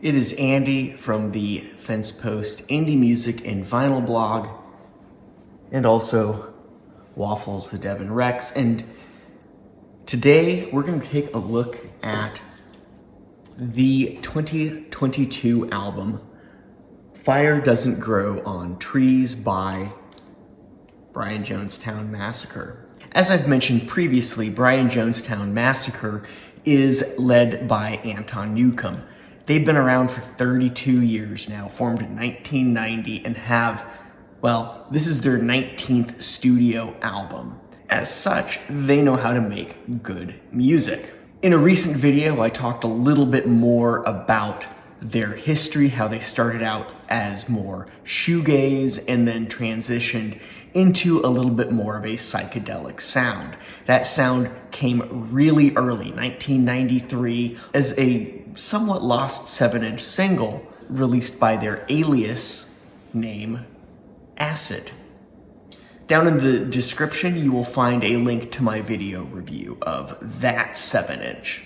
It is Andy from the FensePost Indie Music and Vinyl blog, and also Waffles the Devon Rex. And today we're going to take a look at the 2022 album, Fire Doesn't Grow on Trees by Jonestown Massacre. As I've mentioned previously, Jonestown Massacre is led by Anton Newcomb. They've been around for 32 years now, formed in 1990, and have, well, this is their 19th studio album. As such, they know how to make good music. In a recent video, I talked a little bit more about their history, how they started out as more shoegaze and then transitioned into a little bit more of a psychedelic sound. That sound came really early, 1993, as a somewhat lost 7-inch single released by their alias name, Acid. Down in the description, you will find a link to my video review of that 7-inch.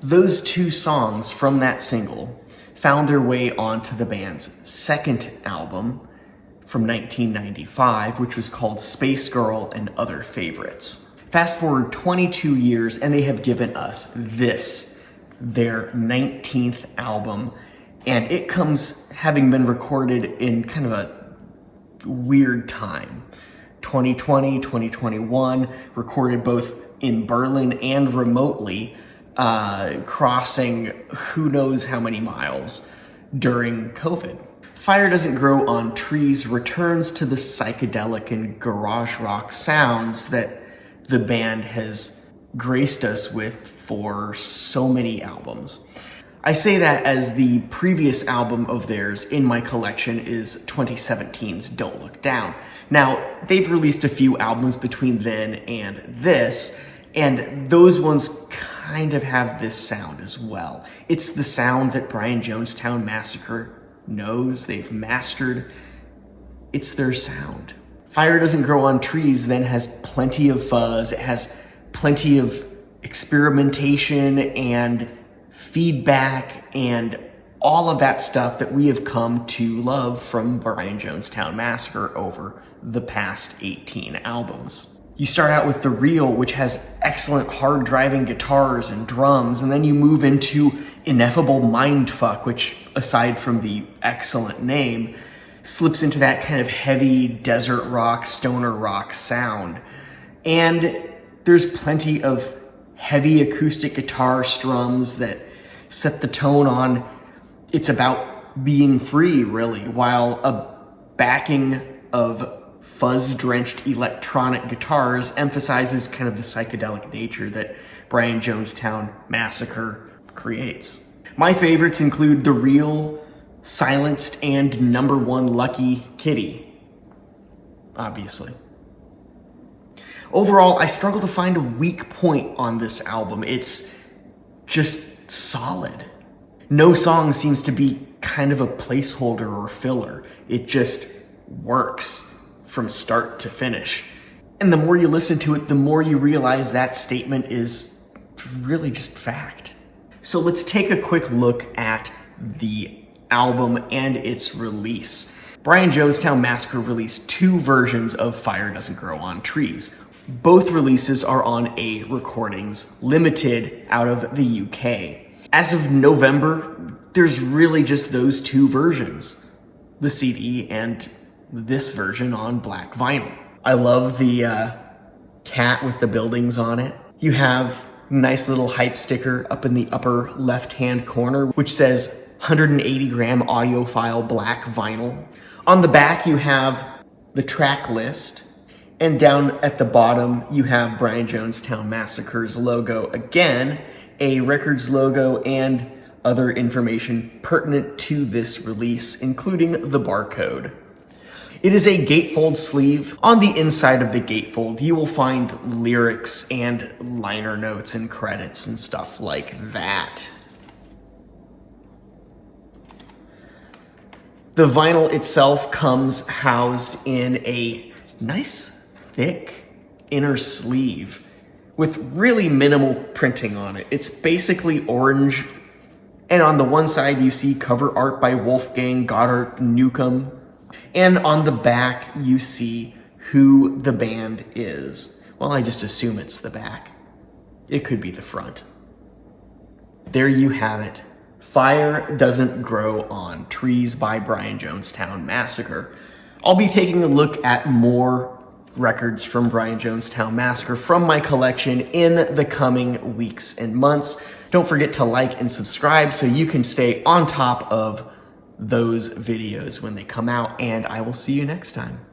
Those two songs from that single found their way onto the band's second album from 1995, which was called Space Girl and Other Favorites. Fast forward 22 years, and they have given us this, their 19th album, and it comes having been recorded in kind of a weird time. 2020, 2021, recorded both in Berlin and remotely, crossing who knows how many miles during COVID. Fire Doesn't Grow on Trees returns to the psychedelic and garage rock sounds that the band has graced us with for so many albums. I say that as the previous album of theirs in my collection is 2017's Don't Look Down. Now, they've released a few albums between then and this, and those ones kind of have this sound as well. It's the sound that Jonestown Massacre knows, they've mastered. It's their sound. Fire Doesn't Grow on Trees then has plenty of fuzz, it has plenty of experimentation and feedback and all of that stuff that we have come to love from Jonestown Massacre over the past 18 albums. You start out with The Real, which has excellent hard driving guitars and drums, and then you move into Ineffable Mindfuck, which, aside from the excellent name, slips into that kind of heavy desert rock, stoner rock sound. And there's plenty of heavy acoustic guitar strums that set the tone on it's about being free, really, while a backing of fuzz-drenched electronic guitars emphasizes kind of the psychedelic nature that Jonestown Massacre creates. My favorites include The Real, Silenced, and number 1 Lucky Kitty, obviously. Overall, I struggle to find a weak point on this album. It's just solid. No song seems to be kind of a placeholder or filler. It just works from start to finish. And the more you listen to it, the more you realize that statement is really just fact. So let's take a quick look at the album and its release. Jonestown Massacre released 2 versions of Fire Doesn't Grow on Trees. Both releases are on A Recordings Limited out of the UK. As of November, there's really just those 2 versions, the CD and this version on black vinyl. I love the cat with the buildings on it. You have a nice little hype sticker up in the upper left-hand corner, which says 180 gram audiophile black vinyl. On the back, you have the track list, and down at the bottom, you have Jonestown Massacre's logo again, a records logo, and other information pertinent to this release, including the barcode. It is a gatefold sleeve. On the inside of the gatefold, you will find lyrics and liner notes and credits and stuff like that. The vinyl itself comes housed in a nice, thick inner sleeve with really minimal printing on it. It's basically orange And on the one side, you see cover art by Wolfgang Goddard Newcomb. And on the back, you see who the band is. Well, I just assume it's the back. It could be the front. There you have it. Fire Doesn't Grow on Trees by Brian Jonestown Massacre. I'll be taking a look at more records from Brian Jonestown Massacre from my collection in the coming weeks and months. Don't forget to like and subscribe so you can stay on top of those videos when they come out, and I will see you next time.